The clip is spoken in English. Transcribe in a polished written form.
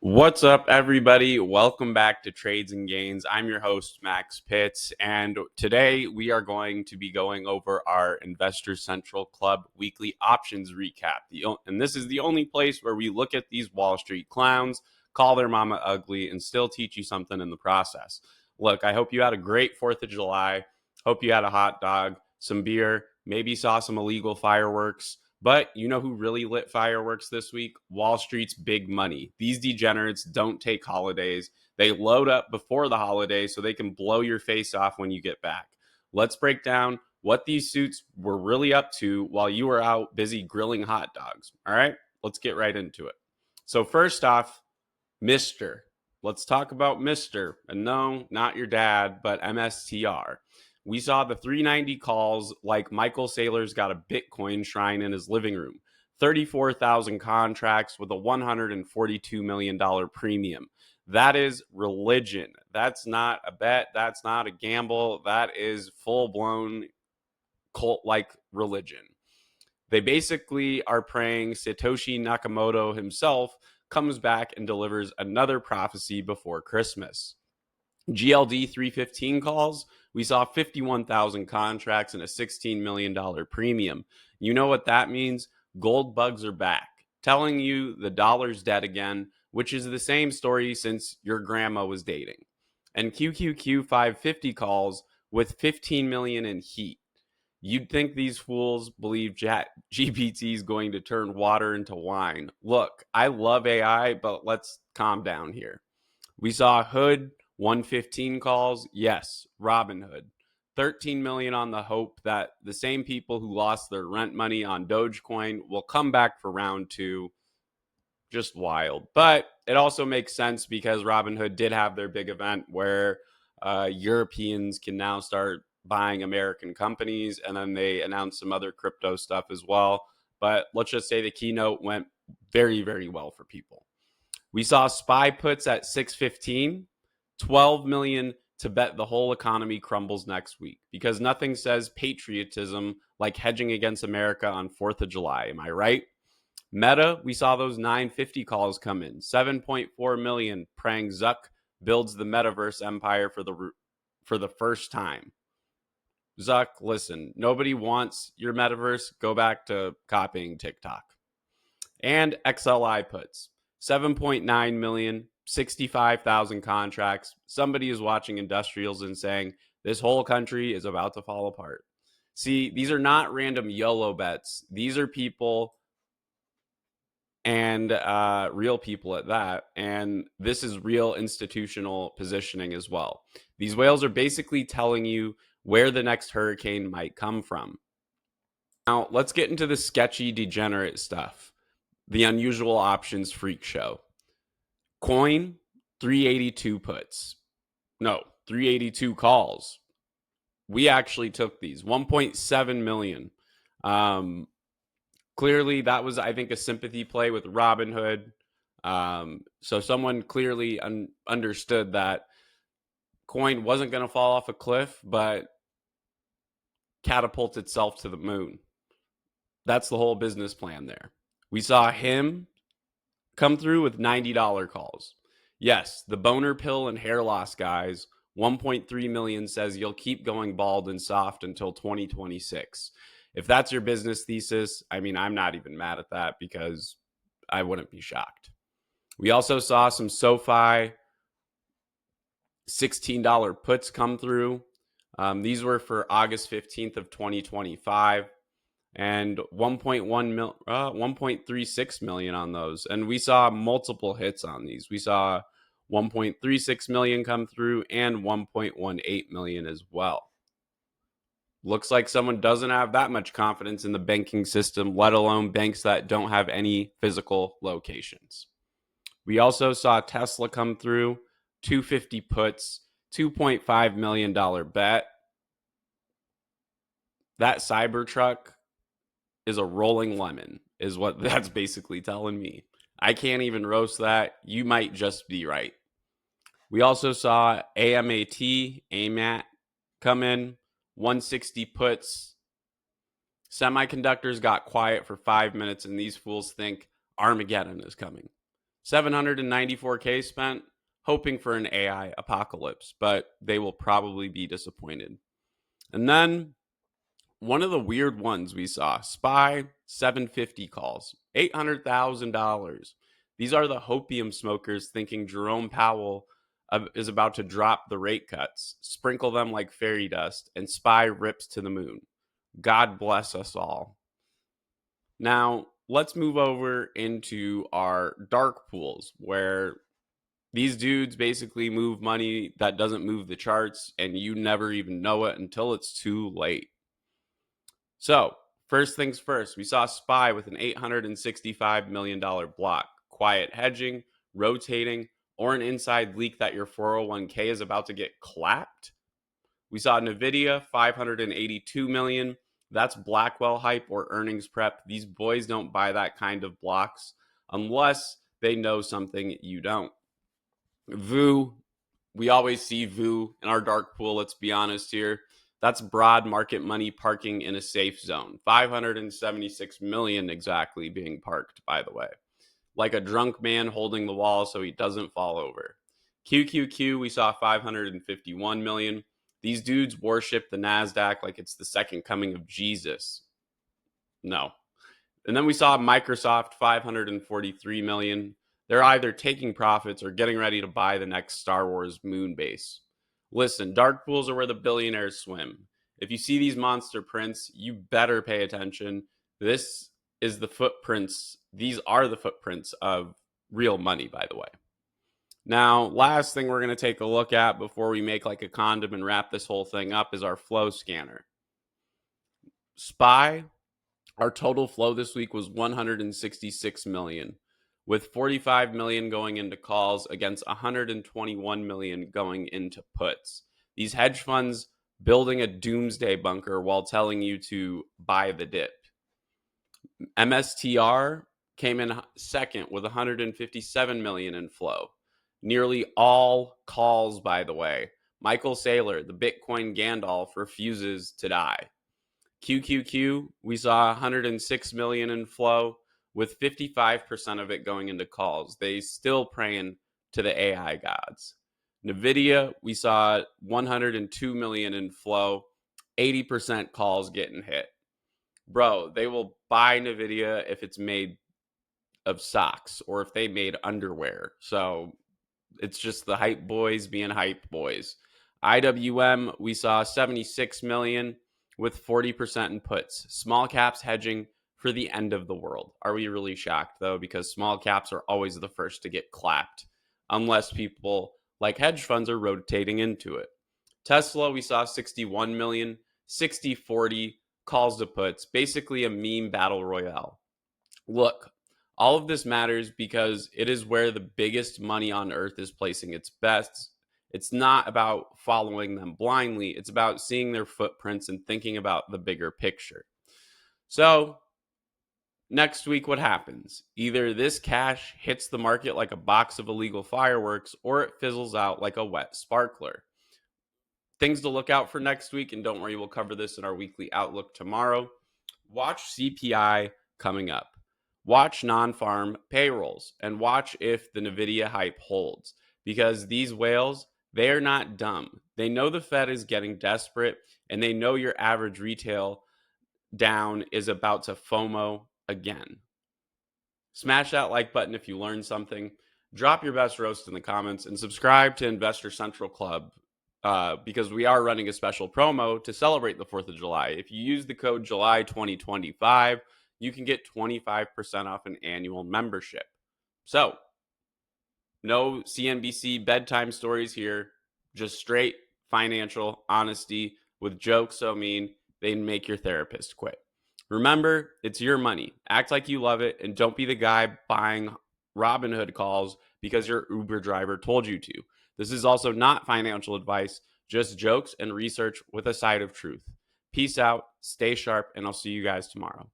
What's up, everybody? Welcome back to Trades and Gains. I'm your host, Max Pitts, and today we are going to be going over our Investor Central Club weekly options recap. And this is the only place where we look at these Wall Street clowns, call their mama ugly, and still teach you something in the process. Look, I hope you had a great 4th of July. Hope you had a hot dog, some beer, maybe saw some illegal fireworks. But you know who really lit fireworks this week? Wall Street's big money. These degenerates don't take holidays. They load up before the holiday so they can blow your face off when you get back. Let's break down what these suits were really up to while you were out busy grilling hot dogs. All right, let's get right into it. So, first off, Mr. Let's talk about Mr. And no, not your dad, but MSTR. We saw the 390 calls like Michael Saylor's got a Bitcoin shrine in his living room. 34,000 contracts with a $142 million premium. That is religion. That's not a bet. That's not a gamble. That is full-blown cult-like religion. They basically are praying Satoshi Nakamoto himself comes back and delivers another prophecy before Christmas. GLD 315 calls, we saw 51,000 contracts and a $16 million premium. You know what that means? Gold bugs are back, telling you the dollar's dead again, which is the same story since your grandma was dating. And QQQ 550 calls with 15 million in heat. You'd think these fools believe GPT is going to turn water into wine. Look, I love AI, but let's calm down here. We saw Hood 115 calls. Yes, Robinhood. 13 million on the hope that the same people who lost their rent money on Dogecoin will come back for round two. Just wild. But it also makes sense because Robinhood did have their big event where Europeans can now start buying American companies, and then they announced some other crypto stuff as well. But let's just say the keynote went very, very well for people. We saw SPY puts at 615, 12 million to bet the whole economy crumbles next week, because nothing says patriotism like hedging against America on 4th of July. Am I right? Meta, we saw those 950 calls come in. 7.4 million praying Zuck builds the metaverse empire for the first time. Zuck, listen, nobody wants your metaverse. Go back to copying TikTok. And XLI puts 7.9 million, 65,000 contracts. Somebody is watching industrials and saying this whole country is about to fall apart. See, these are not random YOLO bets. These are people, and real people at that. And this is real institutional positioning as well. These whales are basically telling you where the next hurricane might come from. Now, let's get into the sketchy, degenerate stuff. The unusual options freak show. Coin, 382 puts. No, 382 calls. We actually took these. 1.7 million. Clearly, that was, I think, a sympathy play with Robinhood. So someone clearly understood that coin wasn't going to fall off a cliff, but catapult itself to the moon. That's the whole business plan there. We saw him come through with $90 calls. Yes, the boner pill and hair loss guys, 1.3 million says you'll keep going bald and soft until 2026. If that's your business thesis, I mean, I'm not even mad at that because I wouldn't be shocked. We also saw some SoFi $16 puts come through. These were for August 15th of 2025, and 1.36 million on those. And we saw multiple hits on these. We saw 1.36 million come through and 1.18 million as well. Looks like someone doesn't have that much confidence in the banking system, let alone banks that don't have any physical locations. We also saw Tesla come through, 250 puts, $2.5 million bet. That Cybertruck is a rolling lemon, is what that's basically telling me. I can't even roast that. You might just be right. We also saw AMAT come in, 160 puts. Semiconductors got quiet for 5 minutes, and these fools think Armageddon is coming. $794K spent hoping for an AI apocalypse, but they will probably be disappointed. And then one of the weird ones we saw, SPY 750 calls, $800,000. These are the hopium smokers thinking Jerome Powell is about to drop the rate cuts, sprinkle them like fairy dust, and SPY rips to the moon. God bless us all. Now, let's move over into our dark pools, where these dudes basically move money that doesn't move the charts, and you never even know it until it's too late. So, first things first, we saw SPY with an $865 million block. Quiet hedging, rotating, or an inside leak that your 401k is about to get clapped. We saw Nvidia, $582 million. That's Blackwell hype or earnings prep. These boys don't buy that kind of blocks unless they know something you don't. VU, we always see VU in our dark pool, let's be honest here. That's broad market money parking in a safe zone. 576 million exactly being parked, by the way. Like a drunk man holding the wall so he doesn't fall over. QQQ, we saw 551 million. These dudes worship the NASDAQ like it's the second coming of Jesus. No. And then we saw Microsoft, 543 million. They're either taking profits or getting ready to buy the next Star Wars moon base. Listen, dark pools are where the billionaires swim. If you see these monster prints, you better pay attention. These are the footprints of real money, by the way. Now, last thing we're going to take a look at before we make like a condom and wrap this whole thing up is our FlowScanner. SPY, our total flow this week was 166 million, with 45 million going into calls against 121 million going into puts. These hedge funds building a doomsday bunker while telling you to buy the dip. MSTR came in second with 157 million in flow. Nearly all calls, by the way. Michael Saylor, the Bitcoin Gandalf, refuses to die. QQQ, we saw 106 million in flow, with 55% of it going into calls. They still praying to the AI gods. Nvidia, we saw 102 million in flow, 80% calls getting hit. Bro, they will buy Nvidia if it's made of socks or if they made underwear. So it's just the hype boys being hype boys. IWM, we saw 76 million with 40% in puts. Small caps hedging for the end of the world. Are we really shocked, though? Because small caps are always the first to get clapped, unless people like hedge funds are rotating into it. Tesla, we saw 61 million, 60-40 calls to puts, basically a meme battle royale. Look, all of this matters because it is where the biggest money on earth is placing its bets. It's not about following them blindly. It's about seeing their footprints and thinking about the bigger picture. So next week, what happens? Either this cash hits the market like a box of illegal fireworks, or it fizzles out like a wet sparkler. Things to look out for next week, and don't worry, we'll cover this in our weekly outlook tomorrow. Watch CPI coming up. Watch non-farm payrolls, and watch if the Nvidia hype holds. Because these whales, they are not dumb. They know the Fed is getting desperate, and they know your average retail down is about to FOMO again. Smash that like button if you learned something. Drop your best roast in the comments, and subscribe to Investor Central Club because we are running a special promo to celebrate the 4th of July. If you use the code July2025, you can get 25% off an annual membership. So, no CNBC bedtime stories here, just straight financial honesty with jokes so mean they make your therapist quit. Remember, it's your money. Act like you love it, and don't be the guy buying Robinhood calls because your Uber driver told you to. This is also not financial advice, just jokes and research with a side of truth. Peace out, stay sharp, and I'll see you guys tomorrow.